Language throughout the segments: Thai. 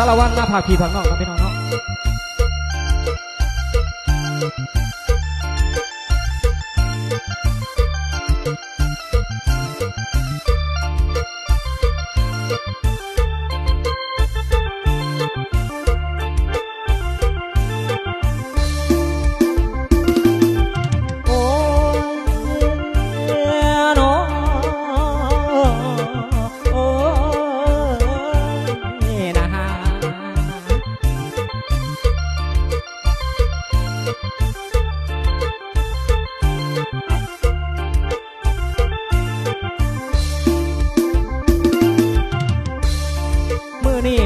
ารวัตรมาผักผีผักนอกนะพี่น้องเนาะ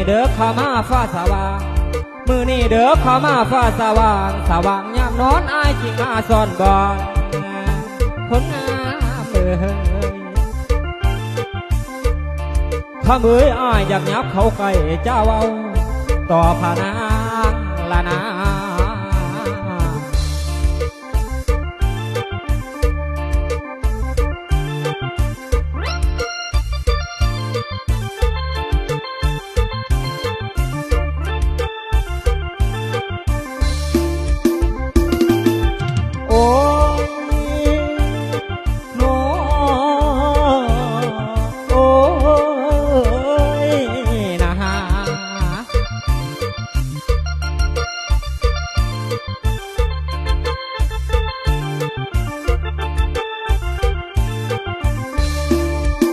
เด้อข้ามาฟ้าสว่างมือนี่เด้อข้ามาฟ้าสว่างสว่างยามนอนอายจิงมาซ่อนบ่อนคนงามข้ามืออายอยากยับเขาไก่เจ้าเอาต่อพานางละนา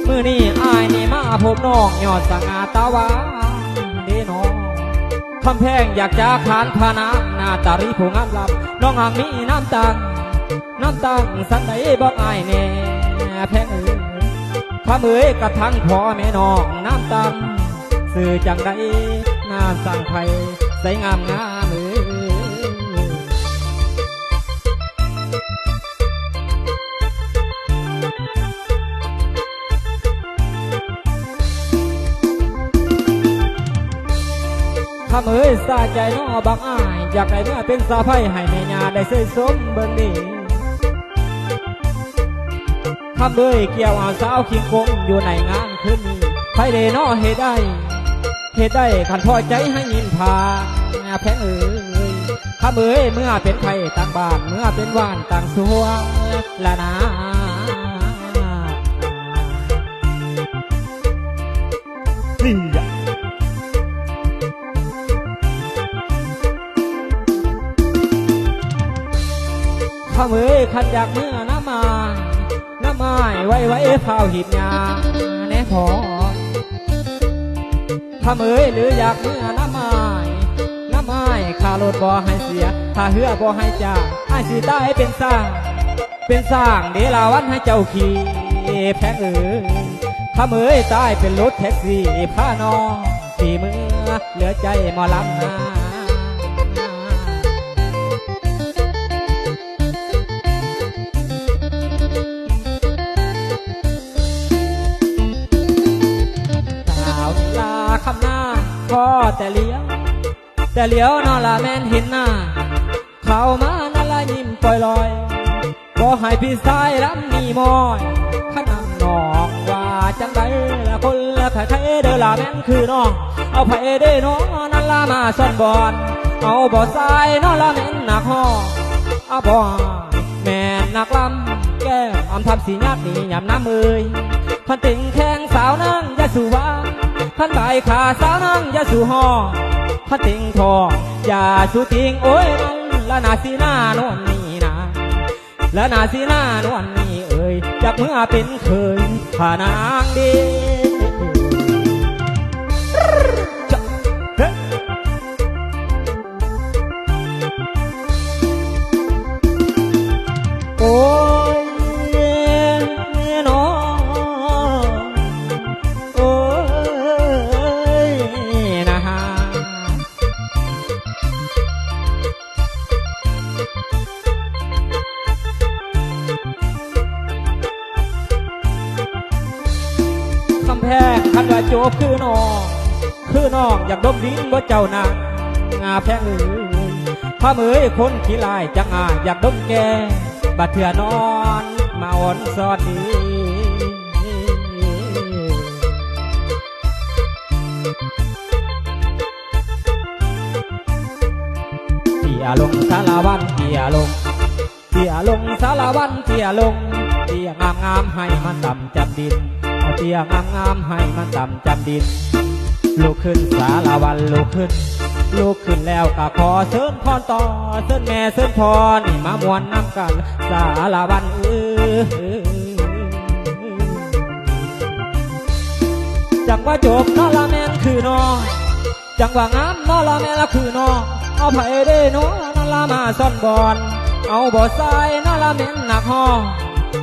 มือนี่อายนี่มาพบน้องยอดสง่าตาวาเด้น้องคำแพงอยากจะขานพานาหน้าตารีผู้งามลำน้องห่างมีน้ำตังสันใดบอกอายแน่แพงพระมือกระทั่งพ่อแม่น้องน้ำตังสื่อจังใดน้ำสั่งไผ่ใส่งามข้าเอ๋ยสาใจน้อบักอ้ายอยากได้เมื่อเป็นสาไพ่ให้แม่ยาได้เสยสมเบิ่งดีข้าเอ๋ยเกี่ยวเอาสาวคิงคงอยู่ในงานคืนนี้ไพ่เดน้อเหตุได้ขันพอใจให้ยินพาแพงเอ๋ยข้าเอ๋ยเมื่อเป็นไพ่ต่างบ้านเมื่อเป็นว่านต่างสัวละนะนี่ข้าเอ๋ยขันอยากเมื่อน้ำไม้ไว้เฝ้าหิบยาแน่พอข้าเอ๋ยหรืออยากเมื่อน้ำไม้ข้ารถบ่ให้เสียข้าเหือบ่ให้จ่าให้สิตายเป็นสร้างเดลาวันให้เจ้าขี่แพงเอ๋ยข้าเอ๋ยตายเป็นรถแท็กซี่พาน้องขี่มือเหลือใจหมอลำนาคำหน้าพอแต่เลี้ยวนอละแม่นเห็นหน้าเข้ามานั่นละยิ้มปล่อยลอยก็ให้พี่สายรำมีมอยขนำน้องว่าจังใดละคนละไทยเด้อละแม่นคือน้องเอาไผ่เด้น้องนั่นละมาซ่อนบอนเอาบ่อทรายนอละแม่นหนักห่อเอาบ่แม่นหนักลำแก้มอำทำสียักนี่ยำน้ำมือพันติ่งแข้งสาวนั่งยะสู่ว่าพันใบขาสาวนั่งยะสู่หอพันติ่งทองอย่าสู่ติ่งโอ้ยนั่นละนาสีหน้านวลนี่นะละนาสีหน้านวลนี่เอ่ยจากเมื่อเป็นเคยผ่านางดีโอ้แพงคันว่าโจบคือน้องอยากดมดิ้นว่าเจ้านางงาแพงพระเมยคนขี้ลายจังอยากดมแกบัดเถื่อนอนมาอ่อนสอดดี ยลงสารวันเตียลงเตียลงสารวันเตียลงเตียงามงามให้มันต่ำจำดินเอาเตียงามงามให้มันต่ำจำดินลุกขึ้นสารวันลุกขึ้นลุกขึ้นแล้วก็ขอเชิญพรต่อเชิญแม่เชิญพรนี่มามวนน้ำกันสารวันจังว่าจบนอละแม่นคือนอจังว่างามนอละแม่นละคือนอเอาไผได้นอนั่นละมาซ่อนบอนเอาบ่ใส่นอละแม่นหนักหอ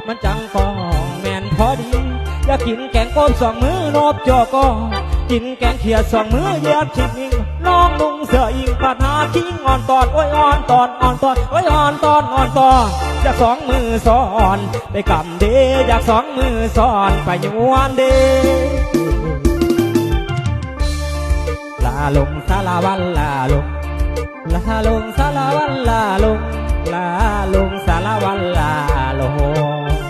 มันจังกองแม่นพอดีอยากกินแกงก้มสองมือนบจอก็กินแกงเขียดสองมือเหยียบชิงอิงน้องนุ่งเสื้ออิงปัดหาทิ้งอ่อนตอนโอ้ยอ่อนตอนอ่อนตอนโอ้ยอ่อนตอนอ่อนตอนอยากสองมือซ้อนไปกำเดอยากสองมือซ้อนไปยวนเดลาลงสารวันลาลงลาลงสารวันลาลงลาลงสารวันลาลง